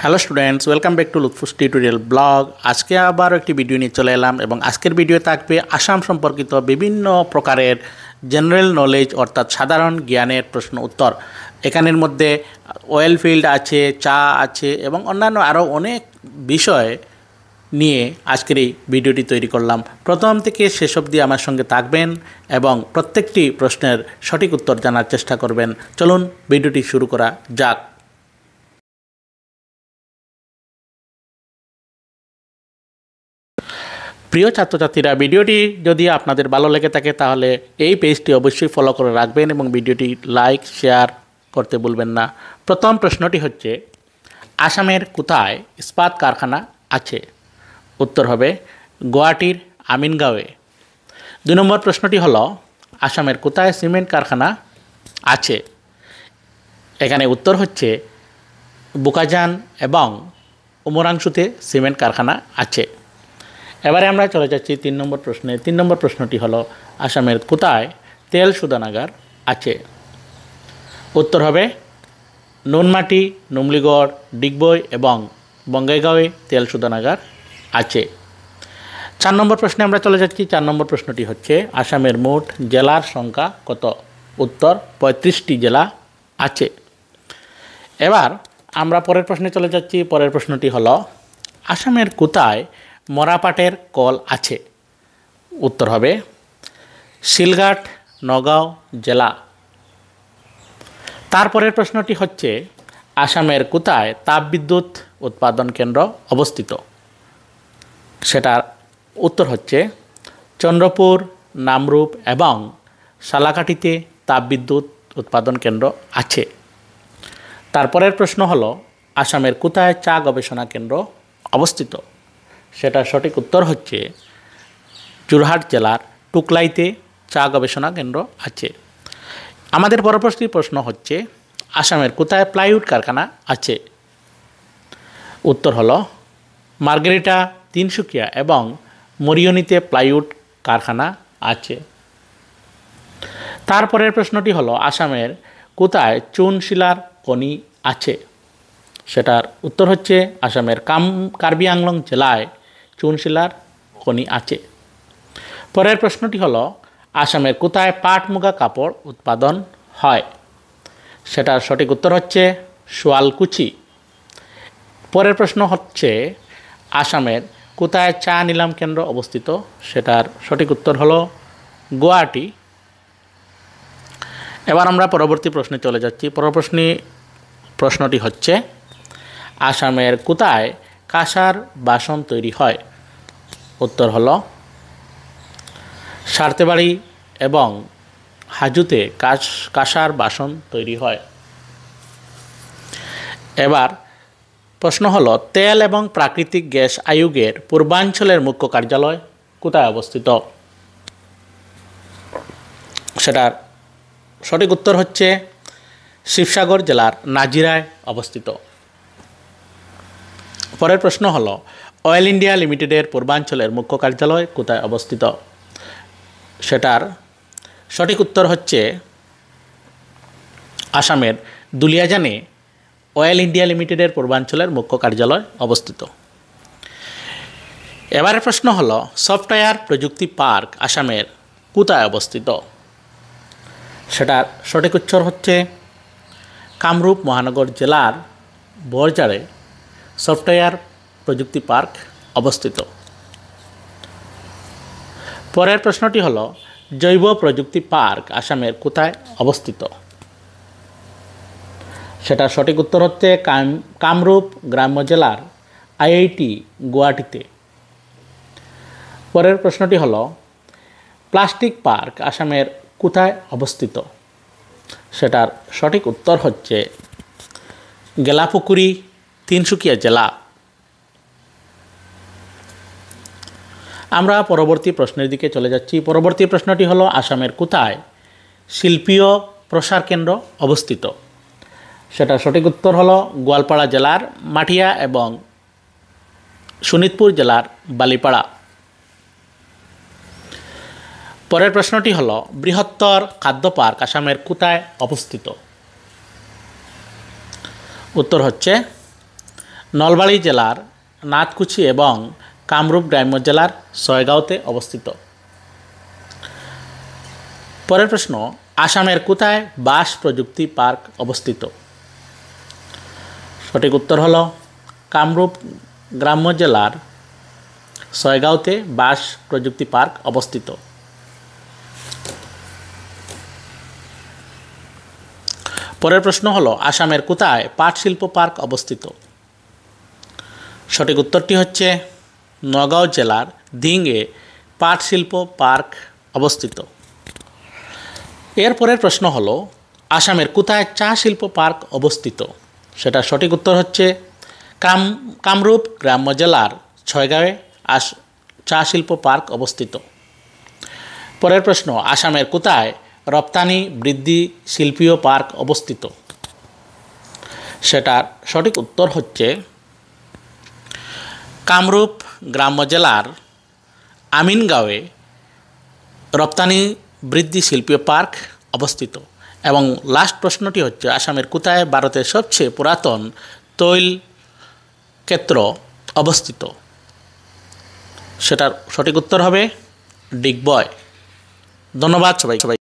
Hello students, welcome back to Lutfus tutorial blog. আজকে আবার একটি ভিডিও নিয়ে চলে এলাম এবং আজকের ভিডিও থাকবে আসাম সম্পর্কিত বিভিন্ন প্রকারের জেনারেল নলেজ অর্থাৎ সাধারণ জ্ঞানের প্রশ্ন উত্তর। এখানের মধ্যে অয়েল ফিল্ড আছে, চা আছে এবং অন্যান্য আরও অনেক বিষয় নিয়ে আজকের এই ভিডিওটি তৈরি করলাম। প্রথম থেকে শেষ অবধি আমার সঙ্গে থাকবেন এবং প্রত্যেকটি প্রশ্নের সঠিক উত্তর জানার চেষ্টা করবেন। চলুন ভিডিওটি শুরু করা যাক। প্রিয় ছাত্রছাত্রীরা, ভিডিওটি যদি আপনাদের ভালো লেগে থাকে তাহলে এই পেজটি অবশ্যই ফলো করে রাখবেন এবং ভিডিওটি লাইক শেয়ার করতে ভুলবেন না। প্রথম প্রশ্নটি হচ্ছে, আসামের কোথায় ইস্পাত কারখানা আছে? উত্তর হবে গুয়াহাটির আমিনগাঁওয়ে। 2 নম্বর প্রশ্নটি হলো, আসামের কোথায় সিমেন্ট কারখানা আছে? এখানে উত্তর হচ্ছে বুকাজান এবং উমরাংশুতে সিমেন্ট কারখানা আছে। এবারে আমরা চলে যাচ্ছি 3 নম্বর প্রশ্নে। 3 নম্বর প্রশ্নটি হলো, আসামের কোথায় তেল শোধনাগার আছে? উত্তর হবে নুনমাটি, নুমলিগড়, ডিগবই এবং বঙ্গাইগাঁওয়ে তেল শোধনাগার আছে। 4 নম্বর প্রশ্নে আমরা চলে যাচ্ছি। 4 নম্বর প্রশ্নটি হচ্ছে, আসামের মোট জেলার সংখ্যা কত? উত্তর 35টি জেলা আছে। এবার আমরা পরের প্রশ্নে চলে যাচ্ছি। পরের প্রশ্নটি হলো, আসামের কোথায় মরাপাটের কল আছে? উত্তর হবে শিলঘাট, নগাঁও জেলা। তারপরের প্রশ্নটি হচ্ছে, আসামের কোথায় তাপবিদ্যুৎ উৎপাদন কেন্দ্র অবস্থিত? সেটার উত্তর হচ্ছে চন্দ্রপুর, নামরূপ এবং সালাকাঠিতে তাপবিদ্যুৎ উৎপাদন কেন্দ্র আছে। তারপরের প্রশ্ন হলো, আসামের কোথায় চা গবেষণা কেন্দ্র অবস্থিত? সেটার সঠিক উত্তর হচ্ছে যোরহাট জেলার টুকলাইতে চা গবেষণা কেন্দ্র আছে। আমাদের পরবর্তী প্রশ্ন হচ্ছে, আসামের কোথায় প্লাইউড কারখানা আছে? উত্তর হলো মার্গেরিটা, তিনসুকিয়া এবং মরিয়নিতে প্লাইউড কারখানা আছে। তারপরের প্রশ্নটি হলো, আসামের কোথায় চুন শিলার খনি আছে? সেটার উত্তর হচ্ছে আসামের কার্বি আংলং জেলায় চুনশিলার খনি আছে। পরের প্রশ্নটি হলো, আসামের কোথায় পাট মুগা কাপড় উৎপাদন হয়? সেটার সঠিক উত্তর হচ্ছে সোয়ালকুচি। পরের প্রশ্ন হচ্ছে, আসামের কোথায় চা নিলাম কেন্দ্র অবস্থিত? সেটার সঠিক উত্তর হলো গুয়াহাটি। এবার আমরা পরবর্তী প্রশ্নে চলে যাচ্ছি। প্রশ্নটি হচ্ছে, আসামের কোথায় কাঁসার বাসন তৈরি হয়? উত্তর হলো সারতেবাড়ি এবং হাজোতে কাঁসার বাসন তৈরি হয়। এবার প্রশ্ন হলো, তেল এবং প্রাকৃতিক গ্যাস আয়োগের পূর্বাঞ্চলের মুখ্য কার্যালয় কোথায় অবস্থিত? সেটার সঠিক উত্তর হচ্ছে শিবসাগর জেলার নাজিরায় অবস্থিত। পরের প্রশ্ন হলো, অয়েল ইন্ডিয়া লিমিটেডের পূর্বাঞ্চলের মুখ্য কার্যালয় কোথায় অবস্থিত? সেটার সঠিক উত্তর হচ্ছে আসামের দুলিয়াজানে অয়েল ইন্ডিয়া লিমিটেডের পূর্বাঞ্চলের মুখ্য কার্যালয় অবস্থিত। এবারের প্রশ্ন হলো, সফটওয়্যার প্রযুক্তি পার্ক আসামের কোথায় অবস্থিত? সেটার সঠিক উত্তর হচ্ছে কামরূপ মহানগর জেলার বরজারে সফটওয়্যার প্রযুক্তি পার্ক অবস্থিত। পরের প্রশ্নটি হলো, জৈব প্রযুক্তি পার্ক আসামের কোথায় অবস্থিত? সেটা সঠিক উত্তর হচ্ছে কামরূপ গ্রাম্য জেলার আইআইটি গুয়াহাটিতে। পরের প্রশ্নটি হলো, প্লাস্টিক পার্ক আসামের কোথায় অবস্থিত? সেটার সঠিক উত্তর হচ্ছে গেলাপুকুরি, তিনসুকিয়া জেলা। আমরা পরবর্তী প্রশ্নের দিকে চলে যাচ্ছি। পরবর্তী প্রশ্নটি হলো, আসামের কোথায় শিল্পীয় প্রসার কেন্দ্র অবস্থিত? সেটা সঠিক উত্তর হলো গোয়ালপাড়া জেলার মাটিয়া এবং শোনিতপুর জেলার বালিপাড়া। পরের প্রশ্নটি হলো, বৃহত্তর খাদ্য পার্ক আসামের কোথায় অবস্থিত? উত্তর হচ্ছে নলবাড়ি জেলার নাথকুচি এবং কামরূপ গ্রাম্য জেলার ছয়গাঁওতে অবস্থিত। পরের প্রশ্ন, আসামের কোথায় বাস প্রযুক্তি পার্ক অবস্থিত? সঠিক উত্তর হলো কামরূপ গ্রাম্য জেলার ছয়গাঁওতে বাস প্রযুক্তি পার্ক অবস্থিত। পরের প্রশ্ন হলো, আসামের কোথায় পাট শিল্প পার্ক অবস্থিত? সঠিক উত্তরটি হচ্ছে নগাঁও জেলার দিংয়ে পাট শিল্প পার্ক অবস্থিত। এরপরের প্রশ্ন হলো, আসামের কোথায় চা শিল্প পার্ক অবস্থিত? সেটা সঠিক উত্তর হচ্ছে কামরূপ গ্রাম্য জেলার ছয়গাঁওয়ে চা শিল্প পার্ক অবস্থিত। পরের প্রশ্ন, আসামের কোথায় রপ্তানি বৃদ্ধি শিল্পীয় পার্ক অবস্থিত? সেটার সঠিক উত্তর হচ্ছে কামরূপ গ্রাম্য জেলার আমিনগাঁওয়ে রপ্তানি বৃদ্ধি শিল্পীয় পার্ক অবস্থিত। এবং লাস্ট প্রশ্নটি হচ্ছে, আসামের কোথায় ভারতের সবচেয়ে পুরাতন তৈল ক্ষেত্র অবস্থিত? সেটার সঠিক উত্তর হবে ডিগবয়। ধন্যবাদ সবাই।